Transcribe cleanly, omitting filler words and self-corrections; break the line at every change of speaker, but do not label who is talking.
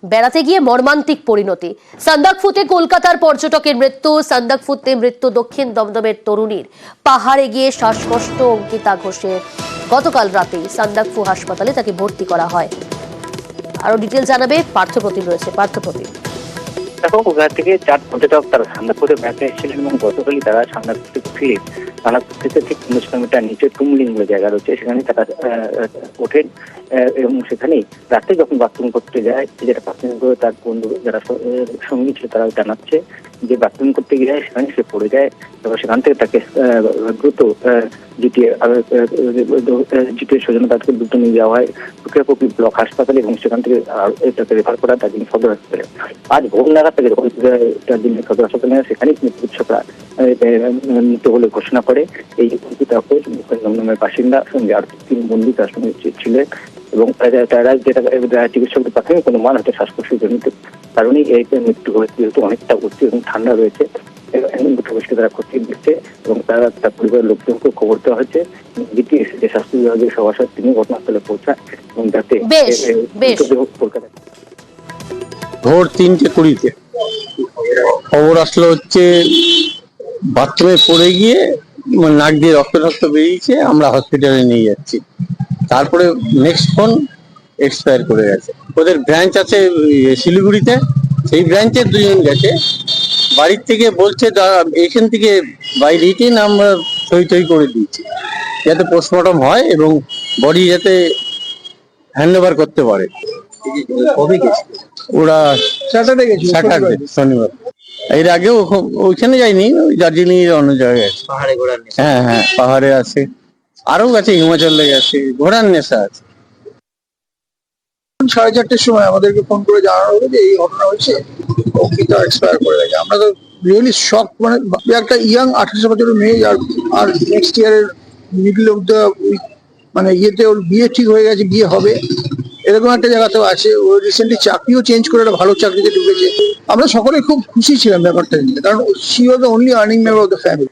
বেড়াতে গিয়ে মর্মান্তিক পরিণতি। সান্দাকফুতে কলকাতার পর্যটকের মৃত্যু। সান্দাকফুতে মৃত্যু দক্ষিণ দমদমের তরুণীর। পাহাড়ে গিয়ে শ্বাসকষ্ট অঙ্কিতা ঘোষের। গতকাল রাতে সান্দাকফু হাসপাতালে তাকে ভর্তি করা হয়। আরো ডিটেল জানাবে পার্থপ্রতিম রয়েছে। পার্থপ্রতিম,
দেখো, ওখান থেকে 4 পর্যটক তারা সান্দাকফুতে বেড়াতে এসেছিলেন এবং গতকালই তারা সান্দাকফু থেকে ফিরে সান্দাকফু থেকে ঠিক 19 কিলোমিটার নিচে টুমলিং বলে জায়গা রয়েছে, সেখানে তারা ওঠেন এবং সেখানেই রাতে যখন বাথরুম করতে যায়, যেটা প্রাথমিকভাবে তার বন্ধু যারা সঙ্গী ছিল তারা জানাচ্ছে যে বাথরুম করতে গিয়ে সেখানে সে পড়ে যায় এবং সেখান থেকে তাকে দ্রুত জিটিএ সৌজন্য তাকে দ্রুত নিয়ে যাওয়া হয় টুকিয়াপকি ব্লক হাসপাতালে এবং সেখান থেকে তাকে রেফার করা দার্জিলিং সদর হাসপাতালে। আজ ভোর নাগাদ তাকে দার্জিলিং সদর হাসপাতালে সেখানেই চিকিৎসকরা মৃত বলে ঘোষণা করে। এই অঙ্কিতা ঘোষ দমদমের বাসিন্দা, সঙ্গে আর 3 বন্ধু তার সঙ্গে ছিলেন এবং তারা যেটা চিকিৎসকদের প্রাথমিক অনুমান হয়তো শ্বাসকষ্টের জনিত কারণেই এই মৃত্যু হয়েছে, যেহেতু অনেকটা উচ্চ এবং ঠান্ডা রয়েছে তারা খতিয়ে দিচ্ছে এবং তার পরিবারের লোকজনকে খবর দেওয়া হয়েছে। জিটিএস যে স্বাস্থ্য বিভাগের সভাসদ তিনি ঘটনাস্থলে পৌঁছায় এবং যাতে কলকাতা
ভোর 3:20 খবর আসলো হচ্ছে বাথরুমে পড়ে গিয়ে নাক দিয়ে রক্ত বেরিয়েছে, আমরা হসপিটালে নিয়ে যাচ্ছি। তারপরে নেক্সট ফোন এক্সপায়ার করে গেছে। ওদের ব্রাঞ্চ আছে শিলিগুড়িতে, সেই ব্রাঞ্চে 2 জন গেছে। বাড়ির থেকে বলছে এখান থেকে বাইরে রিটেন আমরা সই করে দিয়েছি যাতে পোস্টমর্টম হয় এবং বডি যাতে হ্যান্ড ওভার করতে পারে। ওরা স্যাটারডে শনিবার। এর আগেও ওইখানে যায়নি, দার্জিলিং এর অন্য জায়গায় গেছে। হ্যাঁ, পাহাড়ে আছে, আরো গেছে, হিমাচলে গেছে, ঘোড়ার নেশা আছে।
4:30টার সময় আমাদেরকে ফোন করে জানানো হলো যে এই ঘটনা হয়েছে, অঙ্কিতা এক্সপায়ার করে গেছে। আমরা তো রিয়েলি শক, মানে একটা ইয়াং 28 বছরের মেয়ে আর নেক্সট ইয়ারের মিডল অফ দ্য উইক মানে ইয়েতে ওর বিয়ে ঠিক হয়ে গেছে, বিয়ে হবে এরকম একটা জায়গাতেও আছে। ও রিসেন্টলি চাকরিও চেঞ্জ করে একটা ভালো চাকরিতে ঢুকেছে। আমরা সকলে খুব খুশি ছিলাম ব্যাপারটা নিয়ে, কারণ she was the only earning member of the family.